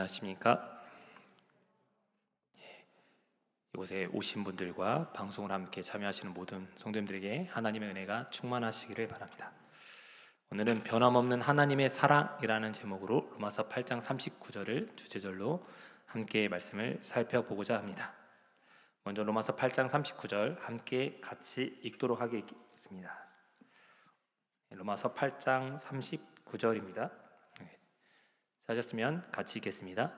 안녕하십니까? 이곳에 오신 분들과 방송을 함께 참여하시는 모든 성도님들에게 하나님의 은혜가 충만하시기를 바랍니다. 오늘은 변함없는 하나님의 사랑이라는 제목으로 로마서 8장 39절을 주제절로 함께 말씀을 살펴보고자 합니다. 먼저 로마서 8장 39절 함께 같이 읽도록 하겠습니다. 로마서 8장 39절입니다. 찾았으면 같이 읽겠습니다.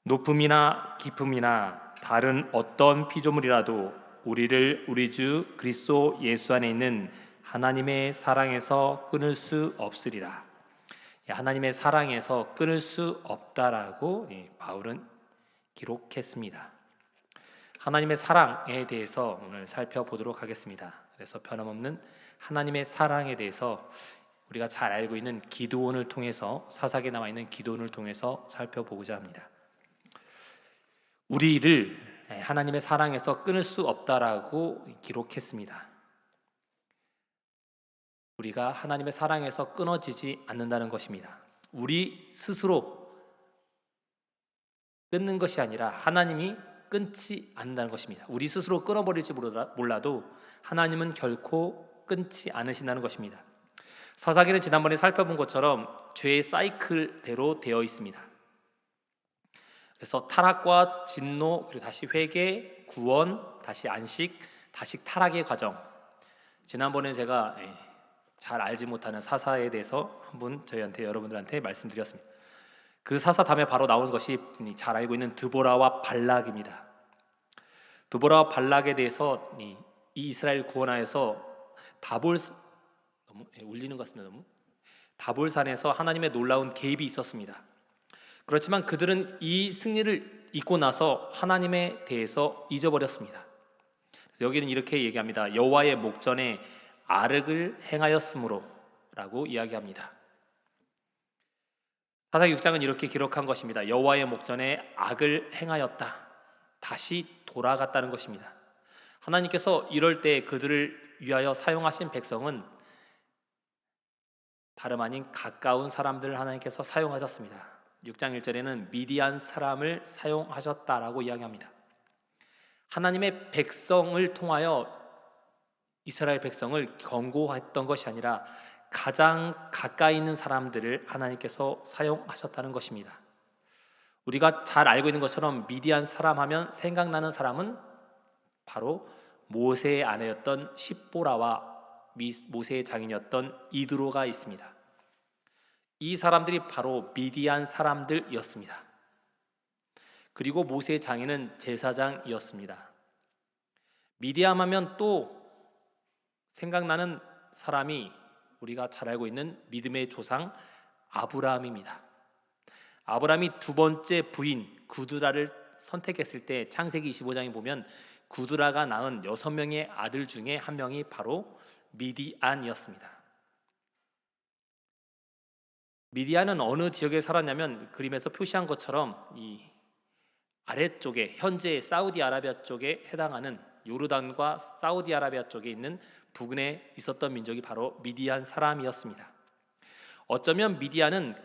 높음이나 깊음이나 다른 어떤 피조물이라도 우리를 우리 주 그리스도 예수 안에 있는 하나님의 사랑에서 끊을 수 없으리라. 하나님의 사랑에서 끊을 수 없다라고 바울은 기록했습니다. 하나님의 사랑에 대해서 오늘 살펴보도록 하겠습니다. 그래서 변함없는 하나님의 사랑에 대해서 우리가 잘 알고 있는 기드온을 통해서, 사사기에 나와 있는 기드온을 통해서 살펴보고자 합니다. 우리를 하나님의 사랑에서 끊을 수 없다라고 기록했습니다. 우리가 하나님의 사랑에서 끊어지지 않는다는 것입니다. 우리 스스로 끊는 것이 아니라 하나님이 끊지 않는다는 것입니다. 우리 스스로 끊어버릴지 몰라도 하나님은 결코 끊지 않으신다는 것입니다. 사사기는 지난번에 살펴본 것처럼 죄의 사이클대로 되어 있습니다. 그래서 타락과 진노, 그리고 다시 회개, 구원, 다시 안식, 다시 타락의 과정. 지난번에 제가 잘 알지 못하는 사사에 대해서 한번 여러분들한테 말씀드렸습니다. 그 사사 다음에 바로 나온 것이 잘 알고 있는 드보라와 발락입니다. 드보라와 발락에 대해서 이 이스라엘 구원하여서 너무 울리는 것 같습니다. 너무 다볼산에서 하나님의 놀라운 개입이 있었습니다. 그렇지만 그들은 이 승리를 잊고 나서 하나님에 대해서 잊어버렸습니다. 그래서 여기는 이렇게 얘기합니다. 여호와의 목전에 악을 행하였으므로 라고 이야기합니다. 사사기 6장은 이렇게 기록한 것입니다. 여호와의 목전에 악을 행하였다. 다시 돌아갔다는 것입니다. 하나님께서 이럴 때 그들을 위하여 사용하신 백성은 다름 아닌 가까운 사람들을 하나님께서 사용하셨습니다. 6장 1절에는 미디안 사람을 사용하셨다라고 이야기합니다. 하나님의 백성을 통하여 이스라엘 백성을 경고했던 것이 아니라 가장 가까이 있는 사람들을 하나님께서 사용하셨다는 것입니다. 우리가 잘 알고 있는 것처럼 미디안 사람 하면 생각나는 사람은 바로 모세의 아내였던 십보라와 모세의 장인이었던 이드로가 있습니다. 이 사람들이 바로 미디안 사람들이었습니다. 그리고 모세의 장인은 제사장이었습니다. 미디안 하면 또 생각나는 사람이 우리가 잘 알고 있는 믿음의 조상 아브라함입니다. 아브라함이 두 번째 부인 구드라를 선택했을 때 창세기 25장에 보면 구드라가 낳은 6명의 아들 중에 한 명이 바로 미디안이었습니다. 미디안은 어느 지역에 살았냐면 그림에서 표시한 것처럼 이 아래쪽에 현재 사우디아라비아 쪽에 해당하는 요르단과 사우디아라비아 쪽에 있는 부근에 있었던 민족이 바로 미디안 사람이었습니다. 어쩌면 미디안은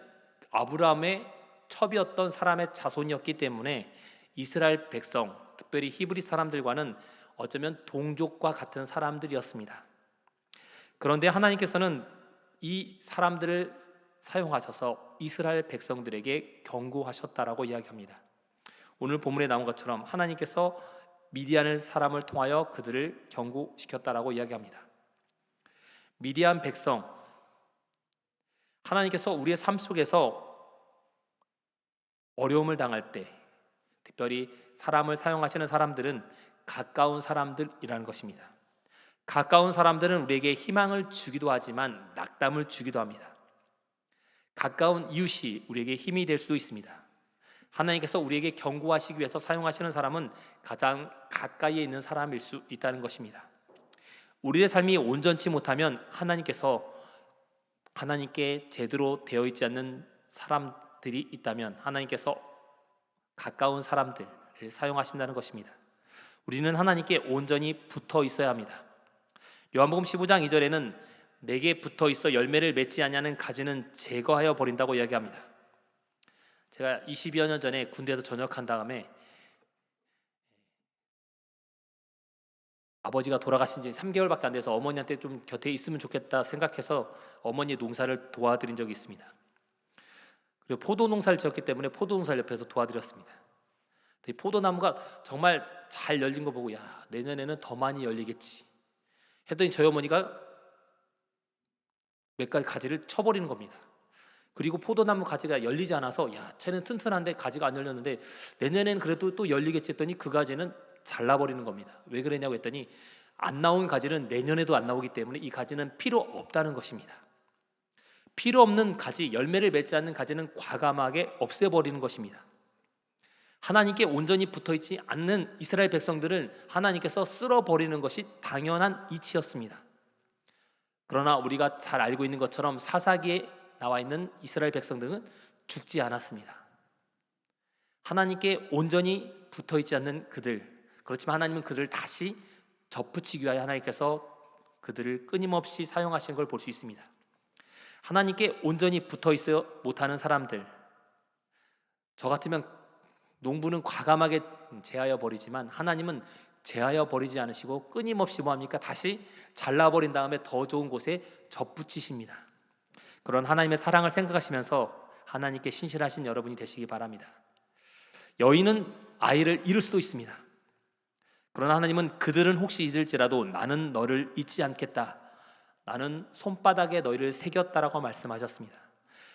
아브라함의 첩이었던 사람의 자손이었기 때문에 이스라엘 백성, 특별히 히브리 사람들과는 어쩌면 동족과 같은 사람들이었습니다. 그런데 하나님께서는 이 사람들을 사용하셔서 이스라엘 백성들에게 경고하셨다라고 이야기합니다. 오늘 본문에 나온 것처럼 하나님께서 미디안 사람을 통하여 그들을 경고시켰다라고 이야기합니다. 미디안 백성, 하나님께서 우리의 삶 속에서 어려움을 당할 때 특별히 사람을 사용하시는 사람들은 가까운 사람들이라는 것입니다. 가까운 사람들은 우리에게 희망을 주기도 하지만 낙담을 주기도 합니다. 가까운 이웃이 우리에게 힘이 될 수도 있습니다. 하나님께서 우리에게 경고하시기 위해서 사용하시는 사람은 가장 가까이에 있는 사람일 수 있다는 것입니다. 우리의 삶이 온전치 못하면 하나님께 제대로 되어 있지 않는 사람들이 있다면 하나님께서 가까운 사람들을 사용하신다는 것입니다. 우리는 하나님께 온전히 붙어 있어야 합니다. 요한복음 15장 2절에는 내게 붙어 있어 열매를 맺지 아니하는 가지는 제거하여 버린다고 이야기합니다. 제가 20여 년 전에 군대에서 전역한 다음에 아버지가 돌아가신 지 3개월밖에 안 돼서 어머니한테 좀 곁에 있으면 좋겠다 생각해서 어머니 농사를 도와드린 적이 있습니다. 그리고 포도 농사를 지었기 때문에 포도 농사를 옆에서 도와드렸습니다. 이 포도나무가 정말 잘 열린 거 보고, 야, 내년에는 더 많이 열리겠지 했더니 저희 어머니가 몇 가지 가지를 쳐버리는 겁니다. 그리고 포도나무 가지가 열리지 않아서, 야, 쟤는 튼튼한데 가지가 안 열렸는데 내년에는 그래도 또 열리겠지 했더니 그 가지는 잘라버리는 겁니다. 왜 그러냐고 했더니 안 나온 가지는 내년에도 안 나오기 때문에 이 가지는 필요 없다는 것입니다. 필요 없는 가지, 열매를 맺지 않는 가지는 과감하게 없애버리는 것입니다. 하나님께 온전히 붙어있지 않는 이스라엘 백성들을 하나님께서 쓸어버리는 것이 당연한 이치였습니다. 그러나 우리가 잘 알고 있는 것처럼 사사기에 나와 있는 이스라엘 백성들은 죽지 않았습니다. 하나님께 온전히 붙어있지 않는 그들, 그렇지만 하나님은 그들을 다시 접붙이기 위하여 하나님께서 그들을 끊임없이 사용하신 걸 볼 수 있습니다. 하나님께 온전히 붙어있어 못하는 사람들, 저 같으면 농부는 과감하게 제하여 버리지만 하나님은 제하여 버리지 않으시고 끊임없이 뭐합니까? 다시 잘라버린 다음에 더 좋은 곳에 접붙이십니다. 그런 하나님의 사랑을 생각하시면서 하나님께 신실하신 여러분이 되시기 바랍니다. 여인은 아이를 잃을 수도 있습니다. 그러나 하나님은 그들은 혹시 잊을지라도 나는 너를 잊지 않겠다, 나는 손바닥에 너희를 새겼다라고 말씀하셨습니다.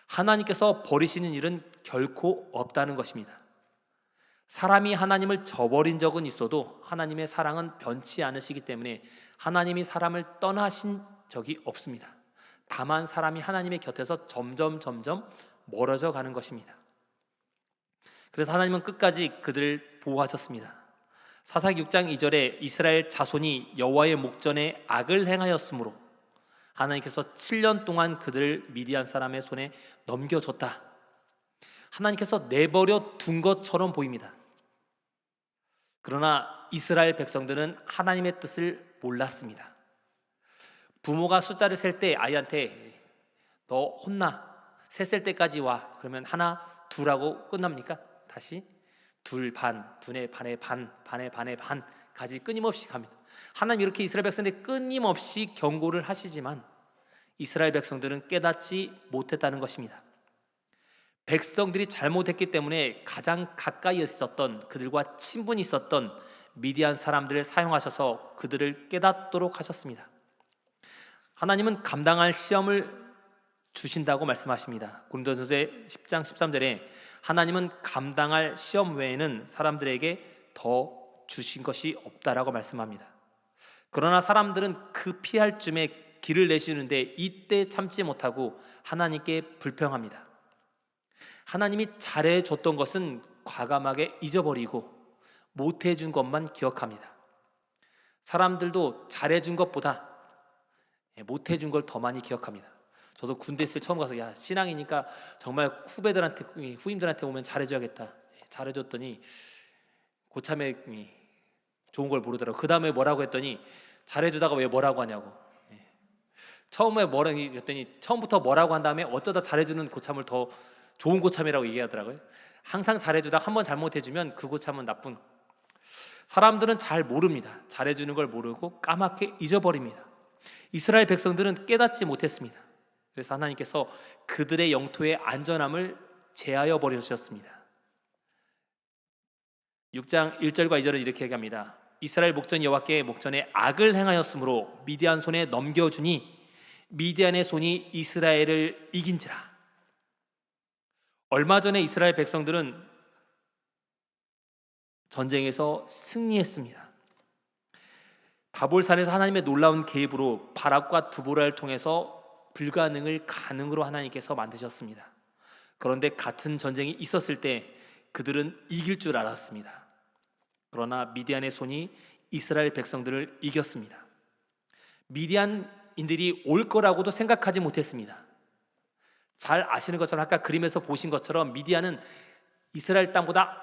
하나님께서 버리시는 일은 결코 없다는 것입니다. 사람이 하나님을 저버린 적은 있어도 하나님의 사랑은 변치 않으시기 때문에 하나님이 사람을 떠나신 적이 없습니다. 다만 사람이 하나님의 곁에서 점점 멀어져 가는 것입니다. 그래서 하나님은 끝까지 그들을 보호하셨습니다. 사사기 6장 2절에 이스라엘 자손이 여호와의 목전에 악을 행하였으므로 하나님께서 7년 동안 그들을 미디안 사람의 손에 넘겨줬다. 하나님께서 내버려 둔 것처럼 보입니다. 그러나 이스라엘 백성들은 하나님의 뜻을 몰랐습니다. 부모가 숫자를 셀 때 아이한테 너 혼나, 세 셀 때까지 와, 그러면 하나 둘하고 끝납니까? 다시 둘 반, 둘의 반의 반, 반의 반의 반까지 끊임없이 갑니다. 하나님 이렇게 이스라엘 백성들이 끊임없이 경고를 하시지만 이스라엘 백성들은 깨닫지 못했다는 것입니다. 백성들이 잘못했기 때문에 가장 가까이 있었던, 그들과 친분이 있었던 미디안 사람들을 사용하셔서 그들을 깨닫도록 하셨습니다. 하나님은 감당할 시험을 주신다고 말씀하십니다. 고린도전서 10장 13절에 하나님은 감당할 시험 외에는 사람들에게 더 주신 것이 없다라고 말씀합니다. 그러나 사람들은 그 피할 쯤에 길을 내시는데 이때 참지 못하고 하나님께 불평합니다. 하나님이 잘해줬던 것은 과감하게 잊어버리고 못해준 것만 기억합니다. 사람들도 잘해준 것보다 못해준 걸 더 많이 기억합니다. 저도 군대 있을 때 처음 가서, 야, 신앙이니까 정말 후배들한테, 후임들한테 오면 잘해줘야겠다. 잘해줬더니 고참에 좋은 걸 모르더라고. 그 다음에 뭐라고 했더니 잘해주다가 왜 뭐라고 하냐고. 처음에 뭐라고 했더니 처음부터 뭐라고 한 다음에 어쩌다 잘해주는 고참을 더 좋은 고참이라고 얘기하더라고요. 항상 잘해주다가 한번 잘못해주면 그 고참은 나쁜. 사람들은 잘 모릅니다. 잘해주는 걸 모르고 까맣게 잊어버립니다. 이스라엘 백성들은 깨닫지 못했습니다. 그래서 하나님께서 그들의 영토의 안전함을 제하여 버리셨습니다. 6장 1절과 2절은 이렇게 얘기합니다. 이스라엘 목전 여호와께 목전에 악을 행하였으므로 미디안 손에 넘겨주니 미디안의 손이 이스라엘을 이긴지라. 얼마 전에 이스라엘 백성들은 전쟁에서 승리했습니다. 다볼산에서 하나님의 놀라운 개입으로 바락과 드보라를 통해서 불가능을 가능으로 하나님께서 만드셨습니다. 그런데 같은 전쟁이 있었을 때 그들은 이길 줄 알았습니다. 그러나 미디안의 손이 이스라엘 백성들을 이겼습니다. 미디안인들이 올 거라고도 생각하지 못했습니다. 잘 아시는 것처럼 아까 그림에서 보신 것처럼 미디안은 이스라엘 땅보다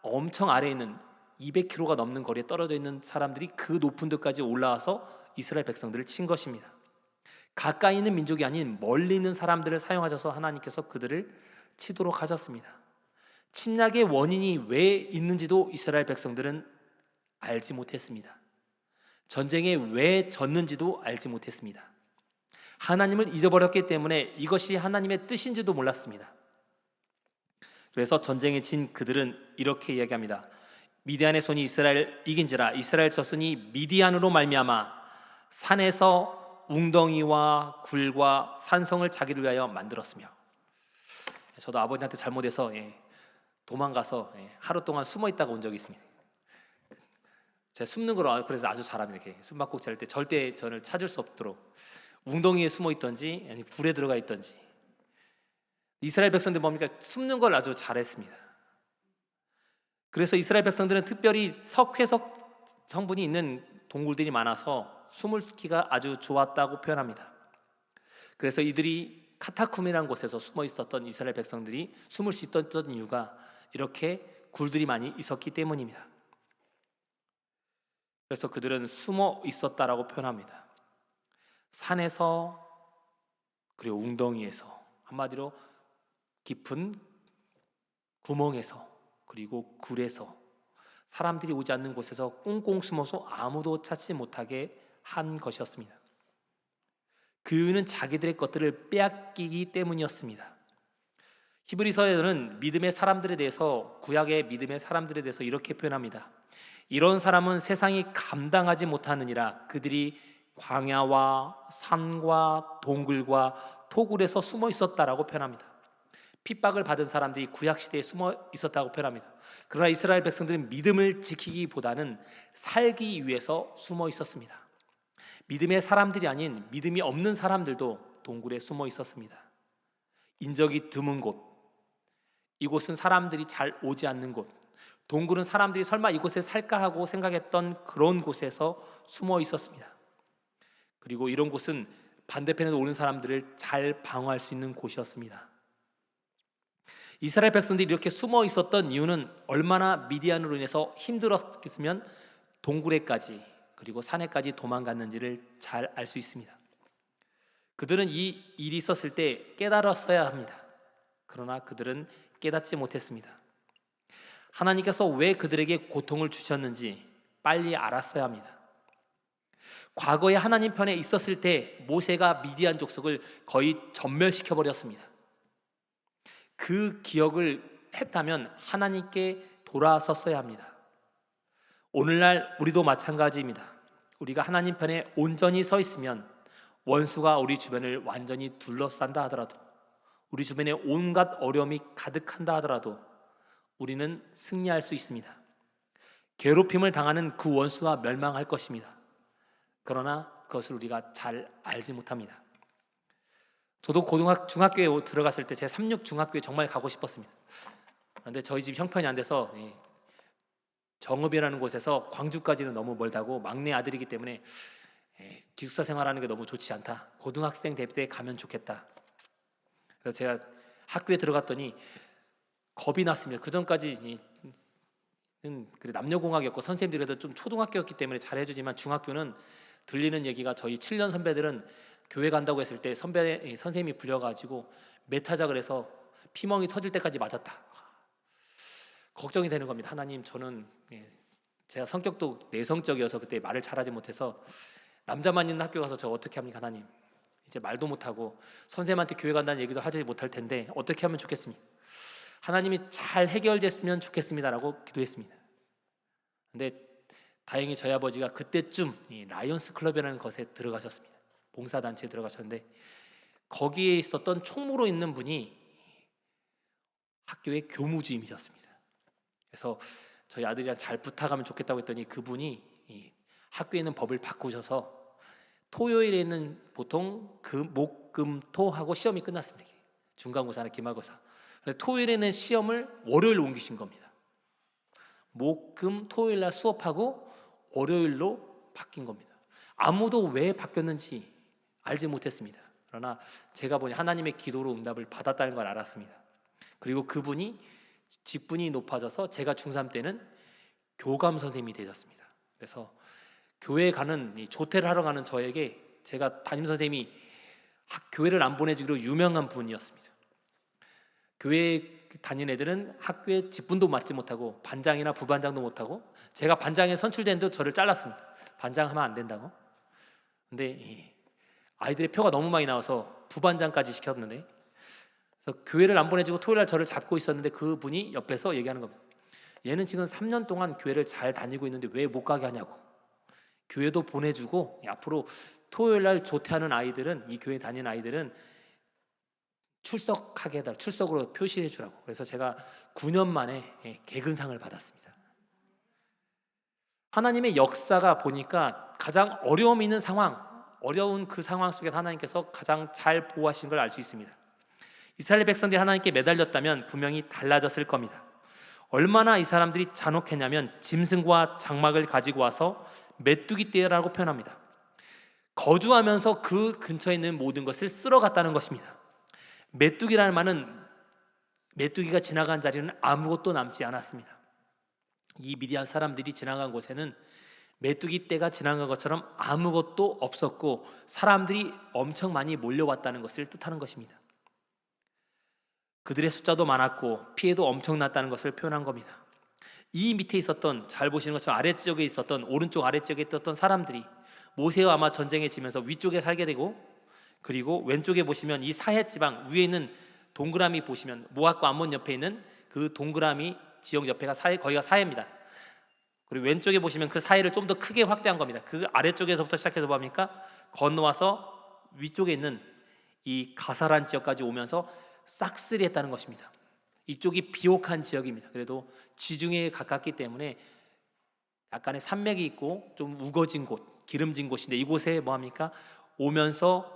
엄청 아래에 있는 200km가 넘는 거리에 떨어져 있는 사람들이 그 높은 데까지 올라와서 이스라엘 백성들을 친 것입니다. 가까이 있는 민족이 아닌 멀리 있는 사람들을 사용하셔서 하나님께서 그들을 치도록 하셨습니다. 침략의 원인이 왜 있는지도 이스라엘 백성들은 알지 못했습니다. 전쟁에 왜 졌는지도 알지 못했습니다. 하나님을 잊어버렸기 때문에 이것이 하나님의 뜻인지도 몰랐습니다. 그래서 전쟁에 진 그들은 이렇게 이야기합니다. 미디안의 손이 이스라엘 이긴지라 이스라엘 자손이 미디안으로 말미암아 산에서 웅덩이와 굴과 산성을 자기를 위하여 만들었으며. 저도 아버지한테 잘못해서 도망가서 하루 동안 숨어 있다가 온 적이 있습니다. 제가 숨는 걸 그래서 아주 잘합니다. 이렇게 숨바꼭질 할 때 절대 저를 찾을 수 없도록 웅덩이에 숨어 있던지 아니 굴에 들어가 있던지. 이스라엘 백성들 뭡니까? 숨는 걸 아주 잘했습니다. 그래서 이스라엘 백성들은 특별히 석회석 성분이 있는 동굴들이 많아서 숨기가 아주 좋았다고 표현합니다. 그래서 이들이 카타쿰이라는 곳에서 숨어 있었던 이스라엘 백성들이 숨을 수 있었던 이유가 이렇게 굴들이 많이 있었기 때문입니다. 그래서 그들은 숨어 있었다라고 표현합니다. 산에서 그리고 웅덩이에서, 한마디로 깊은 구멍에서 그리고 굴에서, 사람들이 오지 않는 곳에서 꽁꽁 숨어서 아무도 찾지 못하게 한 것이었습니다. 그 이유는 자기들의 것들을 빼앗기기 때문이었습니다. 히브리서에는 믿음의 사람들에 대해서, 구약의 믿음의 사람들에 대해서 이렇게 표현합니다. 이런 사람은 세상이 감당하지 못하느니라 그들이 광야와 산과 동굴과 토굴에서 숨어 있었다라고 표현합니다. 핍박을 받은 사람들이 구약시대에 숨어 있었다고 표현합니다. 그러나 이스라엘 백성들은 믿음을 지키기보다는 살기 위해서 숨어 있었습니다. 믿음의 사람들이 아닌 믿음이 없는 사람들도 동굴에 숨어 있었습니다. 인적이 드문 곳, 이곳은 사람들이 잘 오지 않는 곳, 동굴은 사람들이 설마 이곳에 살까 하고 생각했던 그런 곳에서 숨어 있었습니다. 그리고 이런 곳은 반대편에서 오는 사람들을 잘 방어할 수 있는 곳이었습니다. 이스라엘 백성들이 이렇게 숨어 있었던 이유는 얼마나 미디안으로 인해서 힘들었겠으면 동굴에까지 그리고 산에까지 도망갔는지를 잘 알 수 있습니다. 그들은 이 일이 있었을 때 깨달았어야 합니다. 그러나 그들은 깨닫지 못했습니다. 하나님께서 왜 그들에게 고통을 주셨는지 빨리 알았어야 합니다. 과거에 하나님 편에 있었을 때 모세가 미디안 족속을 거의 전멸시켜 버렸습니다. 그 기억을 했다면 하나님께 돌아섰어야 합니다. 오늘날 우리도 마찬가지입니다. 우리가 하나님 편에 온전히 서 있으면 원수가 우리 주변을 완전히 둘러싼다 하더라도, 우리 주변에 온갖 어려움이 가득한다 하더라도 우리는 승리할 수 있습니다. 괴롭힘을 당하는 그 원수가 멸망할 것입니다. 그러나 그것을 우리가 잘 알지 못합니다. 저도 중학교에 들어갔을 때 제 36 중학교에 정말 가고 싶었습니다. 그런데 저희 집 형편이 안 돼서 정읍이라는 곳에서 광주까지는 너무 멀다고, 막내 아들이기 때문에 기숙사 생활하는 게 너무 좋지 않다, 고등학생 될 때 가면 좋겠다. 그래서 제가 학교에 들어갔더니 겁이 났습니다. 그 전까지는 남녀공학이었고 선생님들이 그래도 좀 초등학교였기 때문에 잘해주지만, 중학교는 들리는 얘기가 저희 7년 선배들은 교회 간다고 했을 때 선생님이 불려가지고 메타작을 해서 피멍이 터질 때까지 맞았다. 걱정이 되는 겁니다. 하나님, 저는 제가 성격도 내성적이어서 그때 말을 잘하지 못해서 남자만 있는 학교 가서 저 어떻게 합니까? 하나님, 이제 말도 못하고 선생님한테 교회 간다는 얘기도 하지 못할 텐데 어떻게 하면 좋겠습니까? 하나님이 잘 해결됐으면 좋겠습니다라고 기도했습니다. 근데 다행히 저희 아버지가 그때쯤 이 라이언스 클럽이라는 것에 들어가셨습니다. 봉사단체에 들어가셨는데 거기에 있었던 총무로 있는 분이 학교의 교무주임이셨습니다. 그래서 저희 아들이랑 잘 부탁하면 좋겠다고 했더니 그분이 학교에 있는 법을 바꾸셔서 토요일에는 보통 목, 금, 토 하고 시험이 끝났습니다. 중간고사나 기말고사. 토요일에는 시험을 월요일로 옮기신 겁니다. 목, 금, 토요일 날 수업하고 월요일로 바뀐 겁니다. 아무도 왜 바뀌었는지 알지 못했습니다. 그러나 제가 보니 하나님의 기도로 응답을 받았다는 걸 알았습니다. 그리고 그분이 직분이 높아져서 제가 중3 때는 교감 선생님이 되셨습니다. 그래서 교회에 가는 조퇴를 하러 가는 저에게 제가 담임 선생님이 교회를 안 보내주기로 유명한 분이었습니다. 교회 다닌 애들은 학교에 직분도 맡지 못하고 반장이나 부반장도 못하고, 제가 반장에 선출된도 저를 잘랐습니다. 반장하면 안 된다고. 근데 아이들의 표가 너무 많이 나와서 부반장까지 시켰는데, 그래서 교회를 안 보내주고 토요일날 저를 잡고 있었는데 그분이 옆에서 얘기하는 겁니다. 얘는 지금 3년 동안 교회를 잘 다니고 있는데 왜 못 가게 하냐고. 교회도 보내주고 앞으로 토요일날 조퇴하는 아이들은, 이 교회 다니는 아이들은 출석하게 해달라, 출석으로 표시해 주라고. 그래서 제가 9년 만에 개근상을 받았습니다. 하나님의 역사가 보니까 가장 어려움 있는 상황, 어려운 그 상황 속에 하나님께서 가장 잘 보호하신 걸 알 수 있습니다. 이스라엘 백성들이 하나님께 매달렸다면 분명히 달라졌을 겁니다. 얼마나 이 사람들이 잔혹했냐면 짐승과 장막을 가지고 와서 메뚜기 떼라고 표현합니다. 거주하면서 그 근처에 있는 모든 것을 쓸어갔다는 것입니다. 메뚜기라는 말은 메뚜기가 지나간 자리는 아무것도 남지 않았습니다. 이 미디안 사람들이 지나간 곳에는 메뚜기 떼가 지나간 것처럼 아무것도 없었고 사람들이 엄청 많이 몰려왔다는 것을 뜻하는 것입니다. 그들의 숫자도 많았고 피해도 엄청났다는 것을 표현한 겁니다. 이 밑에 있었던, 잘 보시는 것처럼 아래쪽에 있었던, 오른쪽 아래쪽에 있었던 사람들이 모세와 아마 전쟁에 지면서 위쪽에 살게 되고, 그리고 왼쪽에 보시면 이 사해 지방 위에 있는 동그라미 보시면 모압과 암몬 옆에 있는 그 동그라미 지역 옆에가 사해, 거기가 사해입니다. 그리고 왼쪽에 보시면 그 사해를 좀 더 크게 확대한 겁니다. 그 아래쪽에서부터 시작해서 뭡니까? 건너와서 위쪽에 있는 이 가사란 지역까지 오면서 싹쓸이했다는 것입니다. 이쪽이 비옥한 지역입니다. 그래도 지중해에 가깝기 때문에 약간의 산맥이 있고 좀 우거진 곳, 기름진 곳인데 이곳에 뭐합니까? 오면서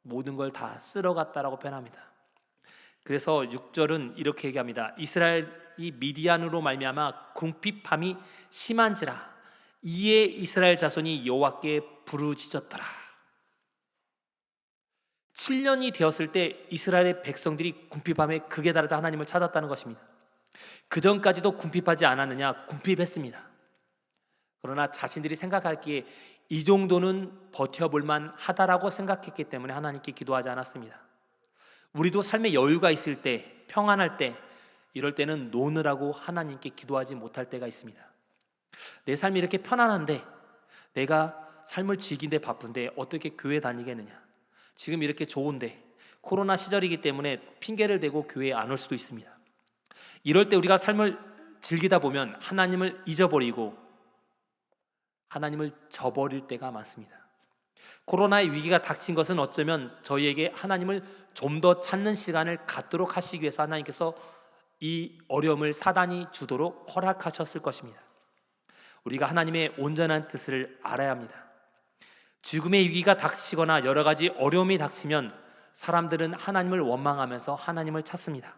모든 걸 다 쓸어갔다라고 표현합니다. 그래서 6절은 이렇게 얘기합니다. 이스라엘이 미디안으로 말미암아 궁핍함이 심한지라 이에 이스라엘 자손이 여호와께 부르짖었더라. 7년이 되었을 때 이스라엘의 백성들이 궁핍함에 극에 달하자 하나님을 찾았다는 것입니다. 그 전까지도 궁핍하지 않았느냐? 궁핍했습니다. 그러나 자신들이 생각하기에 이 정도는 버텨볼만 하다라고 생각했기 때문에 하나님께 기도하지 않았습니다. 우리도 삶에 여유가 있을 때, 평안할 때, 이럴 때는 노느라고 하나님께 기도하지 못할 때가 있습니다. 내 삶이 이렇게 편안한데, 내가 삶을 즐기는데 바쁜데 어떻게 교회 다니겠느냐? 지금 이렇게 좋은데 코로나 시절이기 때문에 핑계를 대고 교회에 안 올 수도 있습니다. 이럴 때 우리가 삶을 즐기다 보면 하나님을 잊어버리고 하나님을 저버릴 때가 많습니다. 코로나의 위기가 닥친 것은 어쩌면 저희에게 하나님을 좀 더 찾는 시간을 갖도록 하시기 위해서 하나님께서 이 어려움을 사단이 주도록 허락하셨을 것입니다. 우리가 하나님의 온전한 뜻을 알아야 합니다. 죽음의 위기가 닥치거나 여러 가지 어려움이 닥치면 사람들은 하나님을 원망하면서 하나님을 찾습니다.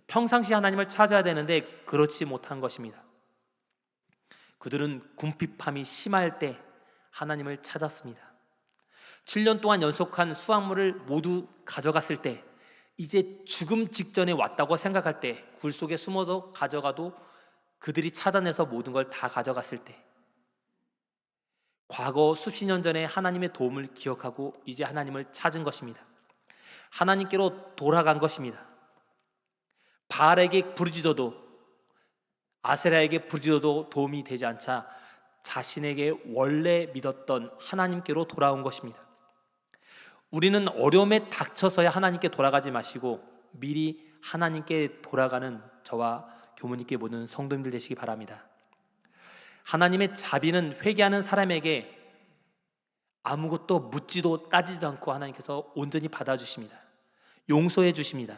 평상시 하나님을 찾아야 되는데 그렇지 못한 것입니다. 그들은 궁핍함이 심할 때 하나님을 찾았습니다. 7년 동안 연속한 수확물을 모두 가져갔을 때, 이제 죽음 직전에 왔다고 생각할 때, 굴 속에 숨어서 가져가도 그들이 찾아내서 모든 걸 다 가져갔을 때, 과거 수십 년 전에 하나님의 도움을 기억하고 이제 하나님을 찾은 것입니다. 하나님께로 돌아간 것입니다. 바알에게 부르짖어도, 아세라에게 부르짖어도 도움이 되지 않자 자신에게 원래 믿었던 하나님께로 돌아온 것입니다. 우리는 어려움에 닥쳐서야 하나님께 돌아가지 마시고 미리 하나님께 돌아가는 저와 교무님께 모든 성도님들 되시기 바랍니다. 하나님의 자비는 회개하는 사람에게 아무것도 묻지도 따지도 않고 하나님께서 온전히 받아주십니다. 용서해 주십니다.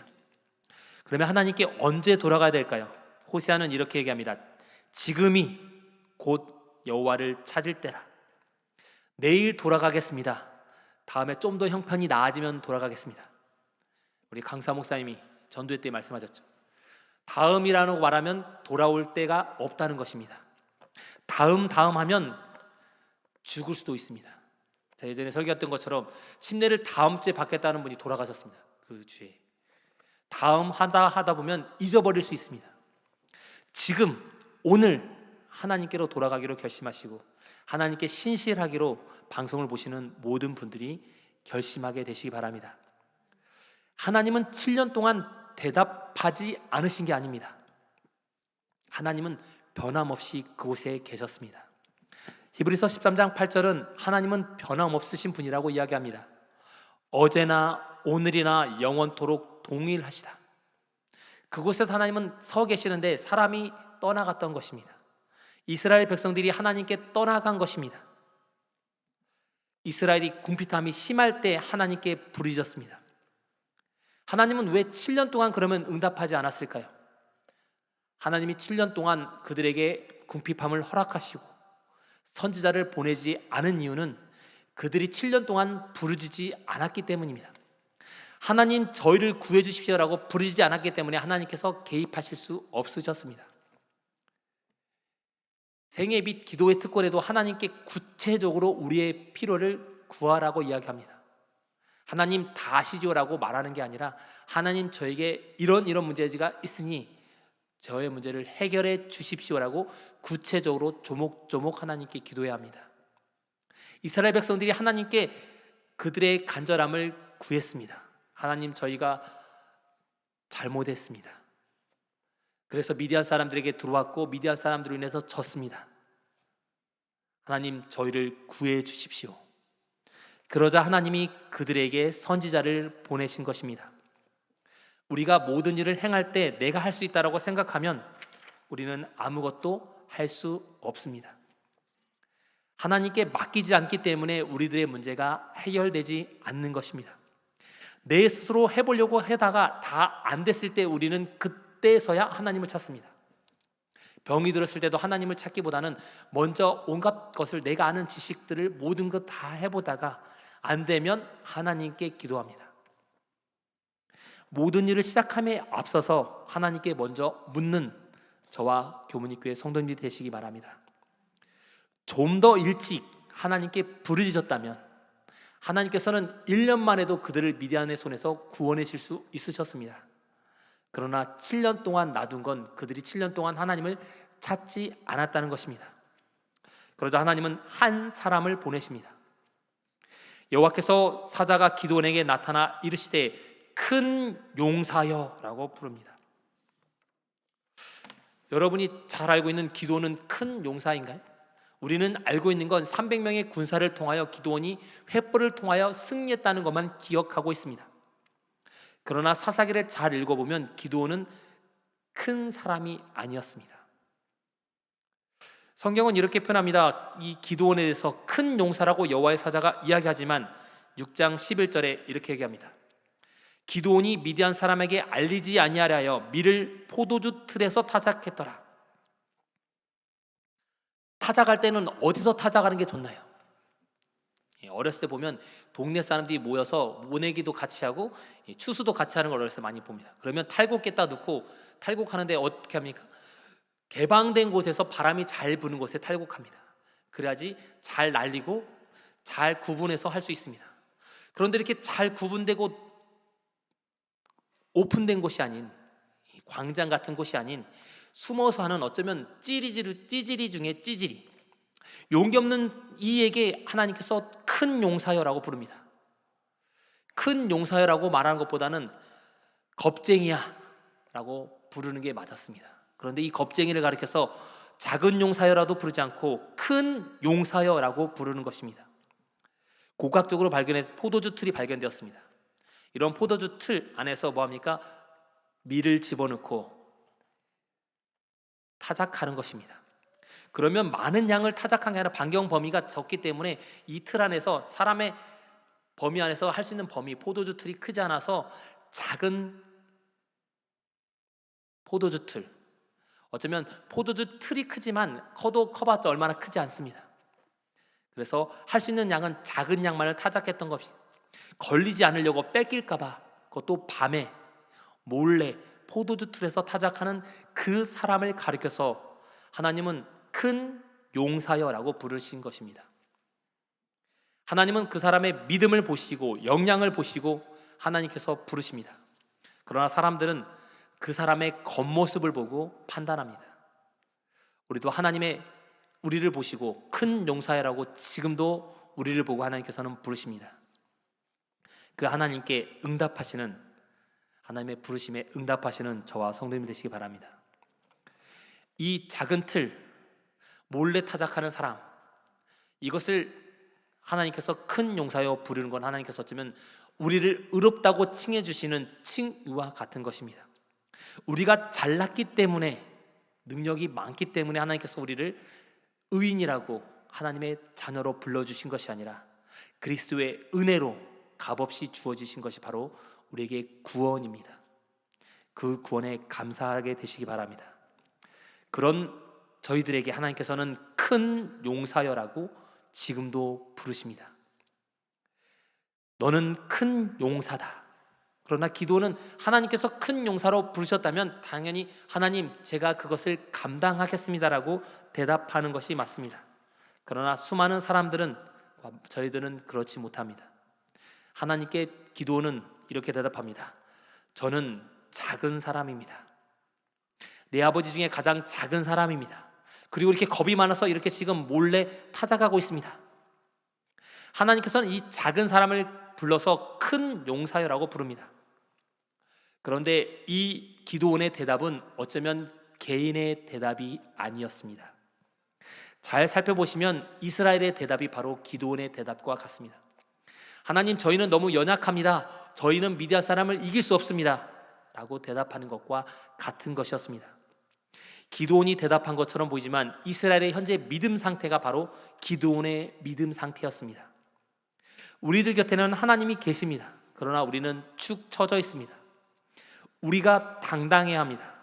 그러면 하나님께 언제 돌아가야 될까요? 호세아는 이렇게 얘기합니다. 지금이 곧 여호와를 찾을 때라. 내일 돌아가겠습니다. 다음에 좀 더 형편이 나아지면 돌아가겠습니다. 우리 강사 목사님이 전도회 때 말씀하셨죠. 다음이라고 말하면 돌아올 때가 없다는 것입니다. 다음 하면 죽을 수도 있습니다. 제가 예전에 설교했던 것처럼 침례를 다음 주에 받겠다는 분이 돌아가셨습니다. 그 주에. 다음 하다 보면 잊어버릴 수 있습니다. 지금 오늘 하나님께로 돌아가기로 결심하시고 하나님께 신실하기로 방송을 보시는 모든 분들이 결심하게 되시기 바랍니다. 하나님은 7년 동안 대답하지 않으신 게 아닙니다. 하나님은 변함없이 그곳에 계셨습니다. 히브리서 13장 8절은 하나님은 변함없으신 분이라고 이야기합니다. 어제나 오늘이나 영원토록 동일하시다. 그곳에서 하나님은 서 계시는데 사람이 떠나갔던 것입니다. 이스라엘 백성들이 하나님께 떠나간 것입니다. 이스라엘이 궁핍함이 심할 때 하나님께 부르짖었습니다. 하나님은 왜 7년 동안 그러면 응답하지 않았을까요? 하나님이 7년 동안 그들에게 궁핍함을 허락하시고 선지자를 보내지 않은 이유는 그들이 7년 동안 부르짖지 않았기 때문입니다. 하나님 저희를 구해 주십시오라고 부르짖지 않았기 때문에 하나님께서 개입하실 수 없으셨습니다. 생애 및 기도의 특권에도 하나님께 구체적으로 우리의 필요를 구하라고 이야기합니다. 하나님 다 아시죠라고 말하는 게 아니라 하나님 저에게 이런 문제가 있으니 저의 문제를 해결해 주십시오라고 구체적으로 조목조목 하나님께 기도해야 합니다. 이스라엘 백성들이 하나님께 그들의 간절함을 구했습니다. 하나님 저희가 잘못했습니다. 그래서 미디안 사람들에게 들어왔고 미디안 사람들로 인해서 졌습니다. 하나님 저희를 구해 주십시오. 그러자 하나님이 그들에게 선지자를 보내신 것입니다. 우리가 모든 일을 행할 때 내가 할 수 있다라고 생각하면 우리는 아무것도 할 수 없습니다. 하나님께 맡기지 않기 때문에 우리들의 문제가 해결되지 않는 것입니다. 내 스스로 해보려고 하다가 다 안 됐을 때 우리는 그때서야 하나님을 찾습니다. 병이 들었을 때도 하나님을 찾기보다는 먼저 온갖 것을 내가 아는 지식들을 모든 것 다 해보다가 안 되면 하나님께 기도합니다. 모든 일을 시작함에 앞서서 하나님께 먼저 묻는 저와 교문이교회 성도님들이 되시기 바랍니다. 좀 더 일찍 하나님께 부르짖었다면 하나님께서는 1년 만에도 그들을 미디안의 손에서 구원하실 수 있으셨습니다. 그러나 7년 동안 놔둔 건 그들이 7년 동안 하나님을 찾지 않았다는 것입니다. 그러자 하나님은 한 사람을 보내십니다. 여호와께서 사자가 기드온에게 나타나 이르시되 큰 용사여라고 부릅니다. 여러분이 잘 알고 있는 기드온은 큰 용사인가요? 우리는 알고 있는 건 300명의 군사를 통하여 기드온이 횃불을 통하여 승리했다는 것만 기억하고 있습니다. 그러나 사사기를 잘 읽어보면 기드온은 큰 사람이 아니었습니다. 성경은 이렇게 표현합니다. 이 기드온에 대해서 큰 용사라고 여호와의 사자가 이야기하지만 6장 11절에 이렇게 얘기합니다. 기드온이 미디안 사람에게 알리지 아니하려 하여 밀을 포도주 틀에서 타작했더라. 타작할 때는 어디서 타작하는 게 좋나요? 어렸을 때 보면 동네 사람들이 모여서 모내기도 같이 하고 추수도 같이 하는 걸 어렸을 때 많이 봅니다. 그러면 탈곡 깼다 넣고 탈곡하는데 어떻게 합니까? 개방된 곳에서 바람이 잘 부는 곳에 탈곡합니다. 그래야지 잘 날리고 잘 구분해서 할 수 있습니다. 그런데 이렇게 잘 구분되고 오픈된 곳이 아닌 광장 같은 곳이 아닌 숨어서 하는 어쩌면 찌질이 중에 찌질이 용기 없는 이에게 하나님께서 큰 용사여라고 부릅니다. 큰 용사여라고 말하는 것보다는 겁쟁이야 라고 부르는 게 맞았습니다. 그런데 이 겁쟁이를 가리켜서 작은 용사여라도 부르지 않고 큰 용사여라고 부르는 것입니다. 고각적으로 발견해서 포도주 틀이 발견되었습니다. 이런 포도주 틀 안에서 뭐합니까? 밀을 집어넣고 타작하는 것입니다. 그러면 많은 양을 타작한 게 아니라 반경 범위가 적기 때문에 이 틀 안에서 사람의 범위 안에서 할 수 있는 범위, 포도주 틀이 크지 않아서 작은 포도주 틀, 어쩌면 포도주 틀이 크지만 커봤자 얼마나 크지 않습니다. 그래서 할 수 있는 양은 작은 양만을 타작했던 것이 걸리지 않으려고 뺏길까봐 그것도 밤에 몰래 포도주 틀에서 타작하는 그 사람을 가리켜서 하나님은 큰 용사여라고 부르신 것입니다. 하나님은 그 사람의 믿음을 보시고 역량을 보시고 하나님께서 부르십니다. 그러나 사람들은 그 사람의 겉모습을 보고 판단합니다. 우리도 하나님의 우리를 보시고 큰 용사여라고 지금도 우리를 보고 하나님께서는 부르십니다. 그 하나님께 응답하시는 하나님의 부르심에 응답하시는 저와 성도님이 되시기 바랍니다. 이 작은 틀, 몰래 타작하는 사람, 이것을 하나님께서 큰 용사여 부르는 건 하나님께서 어쩌면 우리를 의롭다고 칭해 주시는 칭의와 같은 것입니다. 우리가 잘났기 때문에, 능력이 많기 때문에 하나님께서 우리를 의인이라고 하나님의 자녀로 불러주신 것이 아니라 그리스도의 은혜로 값없이 주어지신 것이 바로 우리에게 구원입니다. 그 구원에 감사하게 되시기 바랍니다. 그런 저희들에게 하나님께서는 큰 용사여라고 지금도 부르십니다. 너는 큰 용사다. 그러나 기도는 하나님께서 큰 용사로 부르셨다면 당연히 하나님, 제가 그것을 감당하겠습니다라고 대답하는 것이 맞습니다. 그러나 수많은 사람들은, 저희들은 그렇지 못합니다. 하나님께 기도는 이렇게 대답합니다. 저는 작은 사람입니다. 내 아버지 중에 가장 작은 사람입니다. 그리고 이렇게 겁이 많아서 이렇게 지금 몰래 타작하고 있습니다. 하나님께서는 이 작은 사람을 불러서 큰 용사여라고 부릅니다. 그런데 이 기도원의 대답은 어쩌면 개인의 대답이 아니었습니다. 잘 살펴보시면 이스라엘의 대답이 바로 기도원의 대답과 같습니다. 하나님, 저희는 너무 연약합니다. 저희는 미디안 사람을 이길 수 없습니다 라고 대답하는 것과 같은 것이었습니다. 기도원이 대답한 것처럼 보이지만 이스라엘의 현재 믿음 상태가 바로 기도원의 믿음 상태였습니다. 우리들 곁에는 하나님이 계십니다. 그러나 우리는 축 처져 있습니다. 우리가 당당해야 합니다.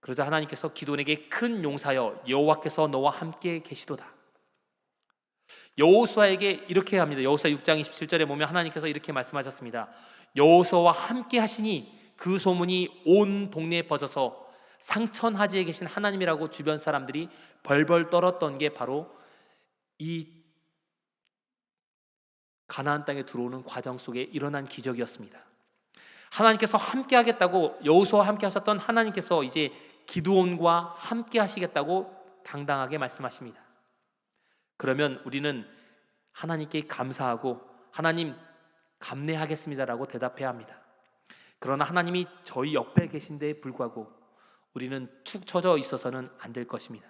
그러자 하나님께서 기도원에게 큰 용사여, 여호와께서 너와 함께 계시도다. 여호수아에게 이렇게 합니다. 여호수아 6장 27절에 보면 하나님께서 이렇게 말씀하셨습니다. 여호수아와 함께 하시니 그 소문이 온 동네에 퍼져서 상천하지에 계신 하나님이라고 주변 사람들이 벌벌 떨었던 게 바로 이 가나안 땅에 들어오는 과정 속에 일어난 기적이었습니다. 하나님께서 함께 하겠다고, 여호수아와 함께 하셨던 하나님께서 이제 기드온과 함께 하시겠다고 당당하게 말씀하십니다. 그러면 우리는 하나님께 감사하고 하나님 감내하겠습니다라고 대답해야 합니다. 그러나 하나님이 저희 옆에 계신데에 불구하고 우리는 축 처져 있어서는 안 될 것입니다.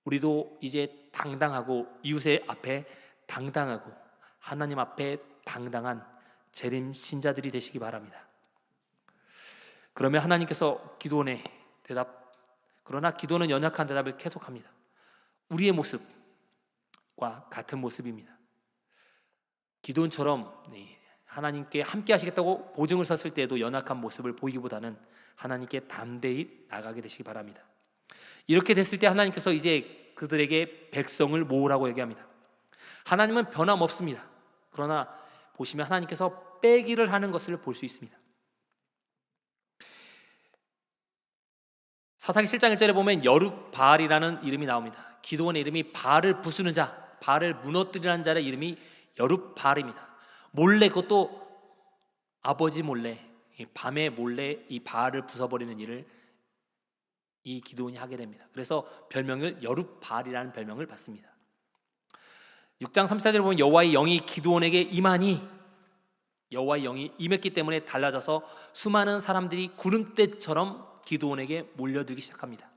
우리도 이제 당당하고 이웃의 앞에 당당하고 하나님 앞에 당당한 재림 신자들이 되시기 바랍니다. 그러면 하나님께서 기도원의 대답, 그러나 기도는 연약한 대답을 계속합니다. 우리의 모습과 같은 모습입니다. 기도원처럼 하나님께 함께 하시겠다고 보증을 섰을 때에도 연약한 모습을 보이기보다는 하나님께 담대히 나가게 되시기 바랍니다. 이렇게 됐을 때 하나님께서 이제 그들에게 백성을 모으라고 얘기합니다. 하나님은 변함없습니다. 그러나 보시면 하나님께서 빼기를 하는 것을 볼 수 있습니다. 사사기 7장 1절에 보면 여룻바알이라는 이름이 나옵니다. 기도원의 이름이 바알을 부수는 자, 바알을 무너뜨리는 자의 이름이 여룻바알입니다. 몰래, 그것도 아버지 몰래, 밤에 몰래 이 바알을 부숴버리는 일을 이 기도원이 하게 됩니다. 그래서 별명을 여룻바알이라는 별명을 받습니다. 6장 34절에 보면 여호와의 영이 기드온에게 임하니, 여호와의 영이 임했기 때문에 달라져서 수많은 사람들이 구름대처럼 기드온에게 몰려들기 시작합니다.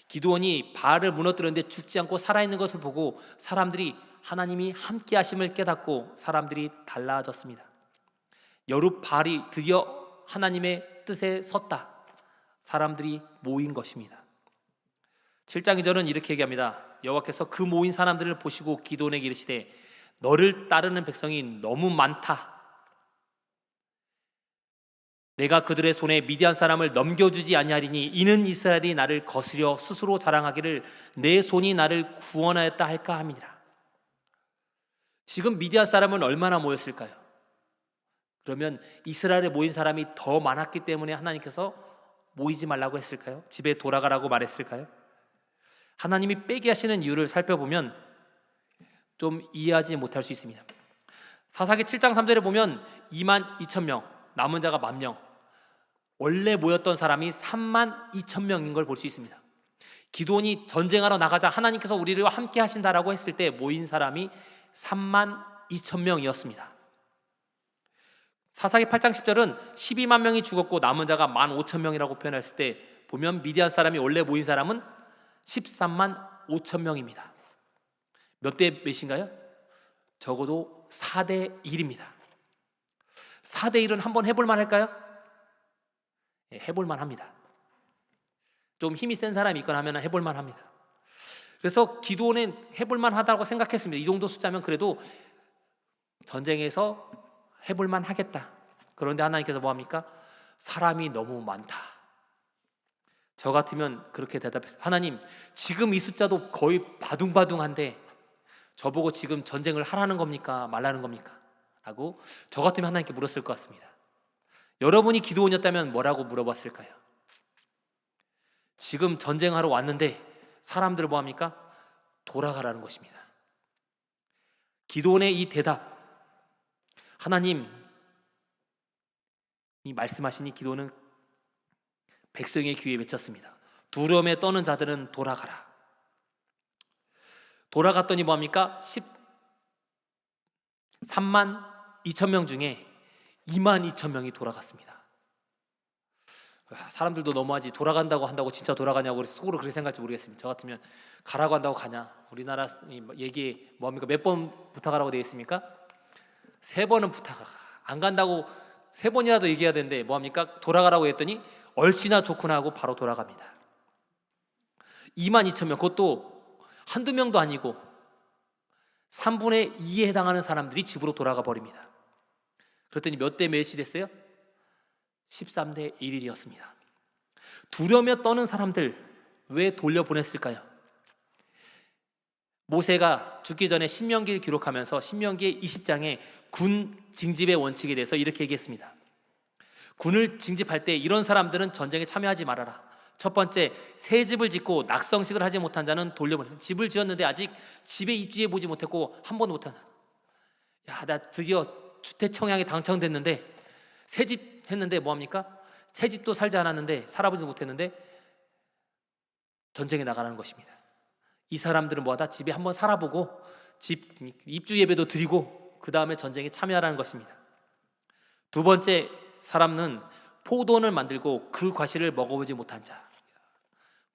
기드온이 바알을 무너뜨렸는데 죽지 않고 살아있는 것을 보고 사람들이 하나님이 함께 하심을 깨닫고 사람들이 달라졌습니다. 여룻바알이 드디어 하나님의 뜻에 섰다. 사람들이 모인 것입니다. 7장 2절은 이렇게 얘기합니다. 여호와께서 그 모인 사람들을 보시고 기드온에게 이르시되 너를 따르는 백성이 너무 많다. 내가 그들의 손에 미디안 사람을 넘겨주지 아니하리니 이는 이스라엘이 나를 거스려 스스로 자랑하기를 내 손이 나를 구원하였다 할까 함이니라. 지금 미디안 사람은 얼마나 모였을까요? 그러면 이스라엘에 모인 사람이 더 많았기 때문에 하나님께서 모이지 말라고 했을까요? 집에 돌아가라고 말했을까요? 하나님이 빼게 하시는 이유를 살펴보면 좀 이해하지 못할 수 있습니다. 사사기 7장 3절에 보면 2만 2천 명, 남은 자가 1만 명, 원래 모였던 사람이 3만 2천 명인 걸 볼 수 있습니다. 기드온이 전쟁하러 나가자 하나님께서 우리와 함께 하신다라고 했을 때 모인 사람이 3만 2천 명이었습니다. 사사기 8장 10절은 12만 명이 죽었고 남은 자가 15,000명이라고 표현했을 때 보면 미디안 사람이 원래 모인 사람은 13만 5천 명입니다. 몇 대 몇인가요? 적어도 4대 1입니다. 4대 1은 한번 해볼 만할까요? 해볼 만합니다. 좀 힘이 센 사람이 있거나 하면 해볼 만합니다. 그래서 기도는 해볼 만하다고 생각했습니다. 이 정도 숫자면 그래도 전쟁에서 해볼 만하겠다. 그런데 하나님께서 뭐합니까? 사람이 너무 많다. 저 같으면 그렇게 대답했어요. 하나님, 지금 이 숫자도 거의 바둥바둥한데 저보고 지금 전쟁을 하라는 겁니까? 말라는 겁니까? 라고 저 같으면 하나님께 물었을 것 같습니다. 여러분이 기도원이었다면 뭐라고 물어봤을까요? 지금 전쟁하러 왔는데 사람들을 뭐합니까? 돌아가라는 것입니다. 기도원의 이 대답, 하나님이 말씀하시니 기도는 백성의 귀에 맺혔습니다. 두려움에 떠는 자들은 돌아가라. 돌아갔더니 뭐합니까? 13만 2천 명 중에 2만 2천 명이 돌아갔습니다. 사람들도 너무하지, 돌아간다고 한다고 진짜 돌아가냐고 속으로 그렇게 생각할지 모르겠습니다. 저 같으면 가라고 한다고 가냐? 우리나라 얘기 뭐합니까? 몇 번 부탁하라고 되어 있습니까? 3번은 부탁. 안 간다고 3번이라도 얘기해야 되는데 뭐합니까? 돌아가라고 했더니 얼씨나 좋구나 하고 바로 돌아갑니다. 2만 2천 명, 그것도 한두 명도 아니고 3분의 2에 해당하는 사람들이 집으로 돌아가 버립니다. 그랬더니 몇 대 몇이 됐어요? 13대 1이었습니다. 두려움에 떠는 사람들 왜 돌려보냈을까요? 모세가 죽기 전에 신명기를 기록하면서 신명기 20장에 군 징집의 원칙에 대해서 이렇게 얘기했습니다. 군을 징집할 때 이런 사람들은 전쟁에 참여하지 말아라. 첫 번째, 새 집을 짓고 낙성식을 하지 못한 자는 돌려보내. 집을 지었는데 아직 집에 입주해 보지 못했고 한 번도 못한. 야, 나 드디어 주택 청약에 당첨됐는데 새 집 했는데 뭐합니까? 새 집도 살지 않았는데 살아보지 못했는데 전쟁에 나가라는 것입니다. 이 사람들은 뭐하다? 집에 한번 살아보고 집 입주 예배도 드리고 그 다음에 전쟁에 참여하라는 것입니다. 두 번째 사람은 포도원을 만들고 그 과실을 먹어보지 못한 자.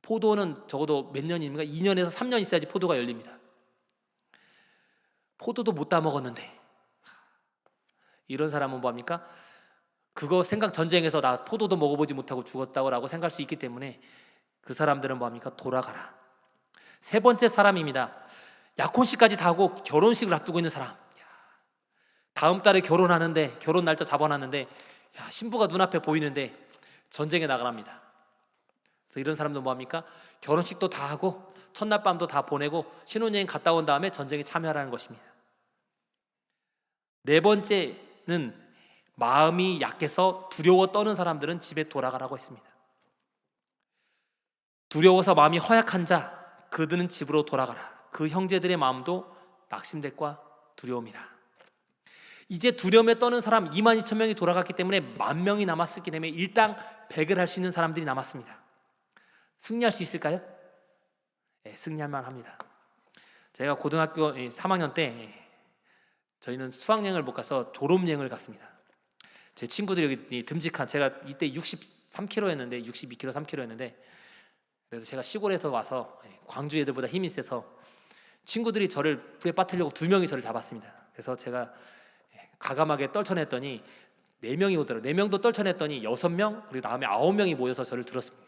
포도는 적어도 몇 년입니까? 2년에서 3년 있어야지 포도가 열립니다. 포도도 못 다 먹었는데 이런 사람은 뭐합니까? 그거 생각 전쟁에서 나 포도도 먹어보지 못하고 죽었다고 생각할 수 있기 때문에 그 사람들은 뭐합니까? 돌아가라. 세 번째 사람입니다. 약혼식까지 다 하고 결혼식을 앞두고 있는 사람. 다음 달에 결혼하는데 결혼 날짜 잡아놨는데 신부가 눈앞에 보이는데 전쟁에 나가랍니다. 그래서 이런 사람도 뭐합니까? 결혼식도 다 하고 첫날 밤도 다 보내고 신혼여행 갔다 온 다음에 전쟁에 참여하라는 것입니다. 네 번째는 마음이 약해서 두려워 떠는 사람들은 집에 돌아가라고 했습니다. 두려워서 마음이 허약한 자 그들은 집으로 돌아가라. 그 형제들의 마음도 낙심됨과 두려움이라. 이제 두려움에 떠는 사람 2만 2천 명이 돌아갔기 때문에 10,000명이 남았기 때문에 일당 100을 할 수 있는 사람들이 남았습니다. 승리할 수 있을까요? 네, 승리할 만합니다. 제가 고등학교 3학년 때 저희는 수학여행을 못 가서 졸업여행을 갔습니다. 제 친구들이 여기 듬직한, 제가 이때 63kg였는데 62kg, 3kg였는데 그래서 제가 시골에서 와서 광주 애들보다 힘이 세서 친구들이 저를 불에 빠뜨리려고 2명이 저를 잡았습니다. 그래서 제가 과감하게 떨쳐냈더니 4명이 오더라고요. 4명도 떨쳐냈더니 6명 그리고 다음에 9명이 모여서 저를 들었습니다.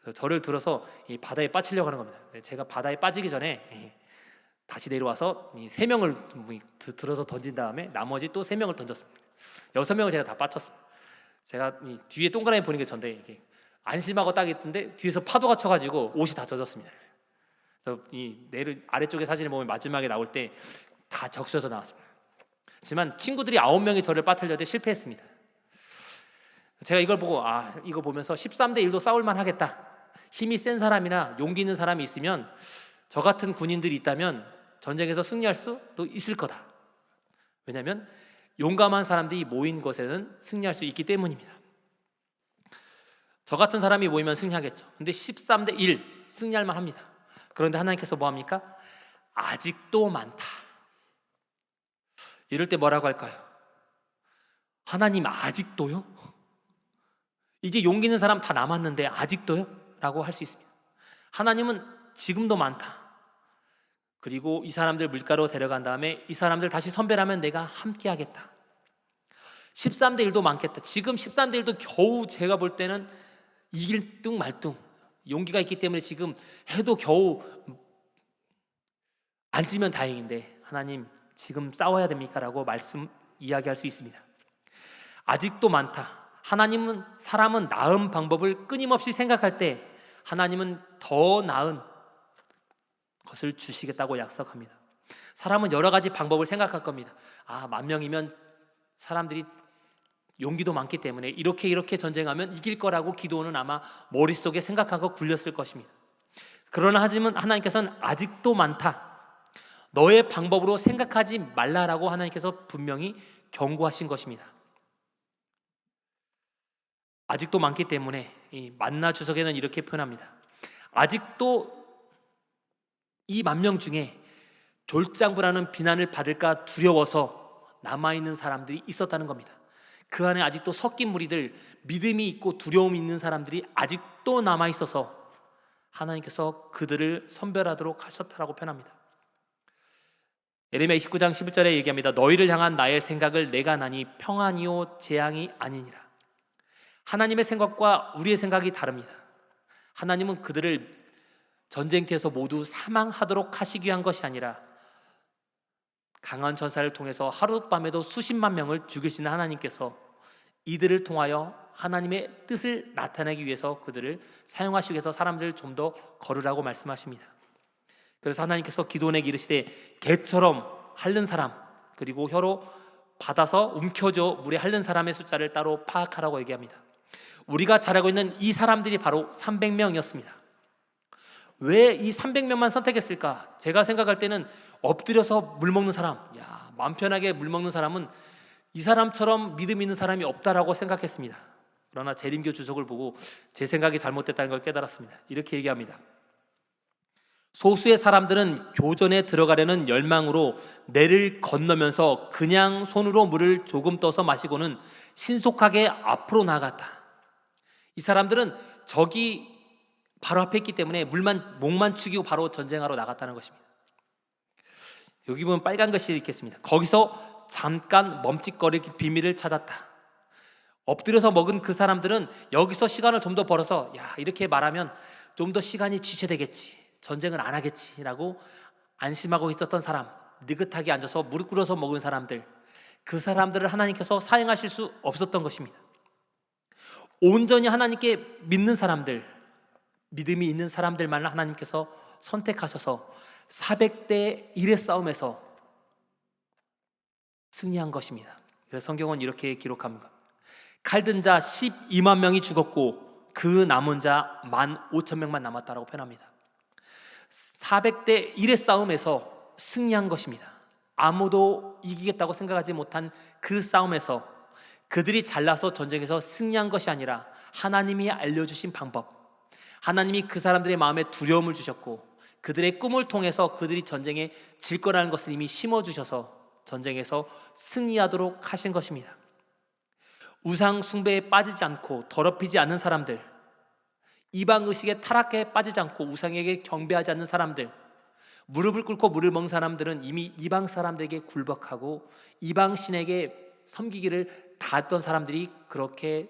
그래서 저를 들어서 이 바다에 빠지려고 하는 겁니다. 제가 바다에 빠지기 전에 다시 내려와서 3명을 들어서 던진 다음에 나머지 또 3명을 던졌습니다. 6명을 제가 다 빠쳤습니다. 제가 뒤에 동그라미 보이는 게 전데 이게 안심하고 딱 있던데 뒤에서 파도가 쳐가지고 옷이 다 젖었습니다. 그래서 이 아래쪽에 사진을 보면 마지막에 나올 때 다 적셔서 나왔습니다. 하지만 친구들이 9명이 저를 빠뜨려도 실패했습니다. 제가 이걸 보고 이거 보면서 13대 1도 싸울만 하겠다. 힘이 센 사람이나 용기 있는 사람이 있으면 저 같은 군인들이 있다면 전쟁에서 승리할 수도 있을 거다. 왜냐하면 용감한 사람들이 모인 곳에는 승리할 수 있기 때문입니다. 저 같은 사람이 모이면 승리하겠죠. 근데 13대 1 승리할 만합니다. 그런데 하나님께서 뭐합니까? 아직도 많다. 이럴 때 뭐라고 할까요? 하나님 아직도요? 이제 용기 있는 사람 다 남았는데 아직도요? 라고 할 수 있습니다. 하나님은 지금도 많다. 그리고 이 사람들 물가로 데려간 다음에 이 사람들 다시 선별하면 내가 함께 하겠다. 13대 1도 많겠다. 지금 13대 1도 겨우 제가 볼 때는 이길 둥 말 둥. 용기가 있기 때문에 지금 해도 겨우 안 지면 다행인데 하나님 지금 싸워야 됩니까? 라고 이야기할 수 있습니다. 아직도 많다. 하나님은 사람은 나은 방법을 끊임없이 생각할 때 하나님은 더 나은 것을 주시겠다고 약속합니다. 사람은 여러 가지 방법을 생각할 겁니다. 10,000명이면 사람들이 용기도 많기 때문에 이렇게 전쟁하면 이길 거라고 기도는 아마 머릿속에 생각하고 굴렸을 것입니다. 그러나 하지만 하나님께서는 아직도 많다. 너의 방법으로 생각하지 말라라고 하나님께서 분명히 경고하신 것입니다. 아직도 많기 때문에 이 만나 주석에는 이렇게 표현합니다. 아직도 이 10,000명 중에 졸장부라는 비난을 받을까 두려워서 남아있는 사람들이 있었다는 겁니다. 그 안에 아직도 섞인 무리들, 믿음이 있고 두려움이 있는 사람들이 아직도 남아있어서 하나님께서 그들을 선별하도록 하셨다라고 표현합니다. 예레미야 29장 11절에 얘기합니다. 너희를 향한 나의 생각을 내가 나니 평안이요 재앙이 아니니라. 하나님의 생각과 우리의 생각이 다릅니다. 하나님은 그들을 전쟁터에서 모두 사망하도록 하시기 위한 것이 아니라 강한 전사를 통해서 하룻밤에도 수십만 명을 죽이시는 하나님께서 이들을 통하여 하나님의 뜻을 나타내기 위해서 그들을 사용하시기 위해서 사람들을 좀 더 거르라고 말씀하십니다. 그래서 하나님께서 기도원에게 이르시되 개처럼 핥는 사람 그리고 혀로 받아서 움켜줘 물에 핥는 사람의 숫자를 따로 파악하라고 얘기합니다. 우리가 잘 알고 있는 이 사람들이 바로 300명이었습니다. 왜 이 300명만 선택했을까? 제가 생각할 때는 엎드려서 물 먹는 사람, 마음 편하게 물 먹는 사람은 이 사람처럼 믿음 있는 사람이 없다라고 생각했습니다. 그러나 재림교 주석을 보고 제 생각이 잘못됐다는 걸 깨달았습니다. 이렇게 얘기합니다. 소수의 사람들은 교전에 들어가려는 열망으로 내를 건너면서 그냥 손으로 물을 조금 떠서 마시고는 신속하게 앞으로 나아갔다. 이 사람들은 적이 바로 앞에 있기 때문에 목만 축이고 바로 전쟁하러 나갔다는 것입니다. 여기 보면 빨간 글씨 읽겠습니다. 거기서 잠깐 멈칫거릴 비밀을 찾았다. 엎드려서 먹은 그 사람들은 여기서 시간을 좀 더 벌어서 이렇게 말하면 좀 더 시간이 지체되겠지, 전쟁을 안 하겠지라고 안심하고 있었던 사람, 느긋하게 앉아서 무릎 꿇어서 먹은 사람들, 그 사람들을 하나님께서 사용하실 수 없었던 것입니다. 온전히 하나님께 믿는 사람들, 믿음이 있는 사람들만을 하나님께서 선택하셔서 400대 1의 싸움에서 승리한 것입니다. 그래서 성경은 이렇게 기록합니다. 칼든 자 12만 명이 죽었고 그 남은 자 15,000명만 남았다라고 표현합니다. 400대 1의 싸움에서 승리한 것입니다. 아무도 이기겠다고 생각하지 못한 그 싸움에서 그들이 잘나서 전쟁에서 승리한 것이 아니라 하나님이 알려주신 방법, 하나님이 그 사람들의 마음에 두려움을 주셨고 그들의 꿈을 통해서 그들이 전쟁에 질 거라는 것을 이미 심어주셔서 전쟁에서 승리하도록 하신 것입니다. 우상 숭배에 빠지지 않고 더럽히지 않는 사람들, 이방 의식에 타락해 빠지지 않고 우상에게 경배하지 않는 사람들, 무릎을 꿇고 물을 먹는 사람들은 이미 이방 사람들에게 굴복하고 이방 신에게 섬기기를 다 했던 사람들이 그렇게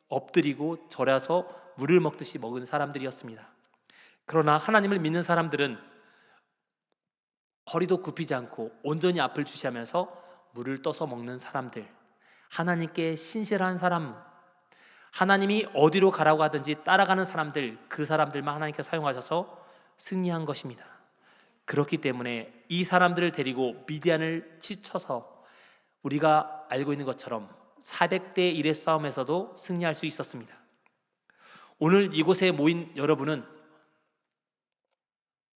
엎드리고 절여서 물을 먹듯이 먹은 사람들이었습니다. 그러나 하나님을 믿는 사람들은 허리도 굽히지 않고 온전히 앞을 주시하면서 물을 떠서 먹는 사람들, 하나님께 신실한 사람, 하나님이 어디로 가라고 하든지 따라가는 사람들, 그 사람들만 하나님께 사용하셔서 승리한 것입니다. 그렇기 때문에 이 사람들을 데리고 미디안을 치쳐서 우리가 알고 있는 것처럼 400대 1의 싸움에서도 승리할 수 있었습니다. 오늘 이곳에 모인 여러분은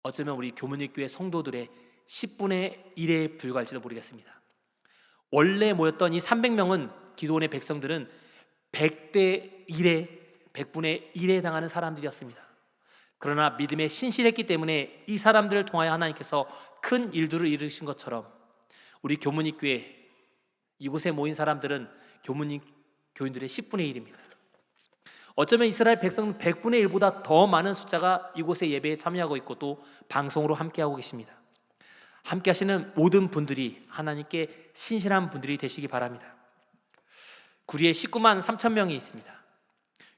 어쩌면 우리 교문일교회 성도들의 10분의 1에 불과할지도 모르겠습니다. 원래 모였던 이 300명은 기도원의 백성들은 100대 1에 100분의 1에 해당하는 사람들이었습니다. 그러나 믿음에 신실했기 때문에 이 사람들을 통하여 하나님께서 큰 일들을 이루신 것처럼 우리 교문일교회 이곳에 모인 사람들은 교인들의 10분의 1입니다. 어쩌면 이스라엘 백성 100분의 1보다 더 많은 숫자가 이곳의 예배에 참여하고 있고 또 방송으로 함께하고 계십니다. 함께 하시는 모든 분들이 하나님께 신실한 분들이 되시기 바랍니다. 구리에 19만 3천 명이 있습니다.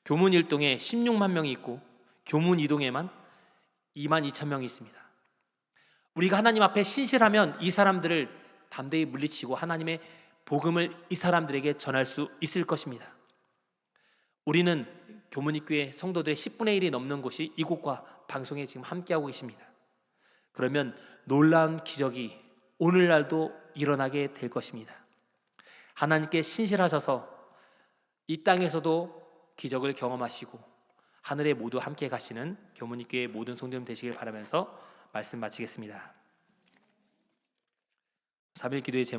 교문 1동에 16만 명이 있고 교문 2동에만 2만 2천 명이 있습니다. 우리가 하나님 앞에 신실하면 이 사람들을 담대히 물리치고 하나님의 복음을 이 사람들에게 전할 수 있을 것입니다. 우리는 교문입교회 성도들의 10분의 1이 넘는 곳이 이곳과 방송에 지금 함께하고 계십니다. 그러면 놀라운 기적이 오늘날도 일어나게 될 것입니다. 하나님께 신실하셔서 이 땅에서도 기적을 경험하시고 하늘에 모두 함께 가시는 교문입교회 모든 성도님 되시길 바라면서 말씀 마치겠습니다. 3일 기도의 제목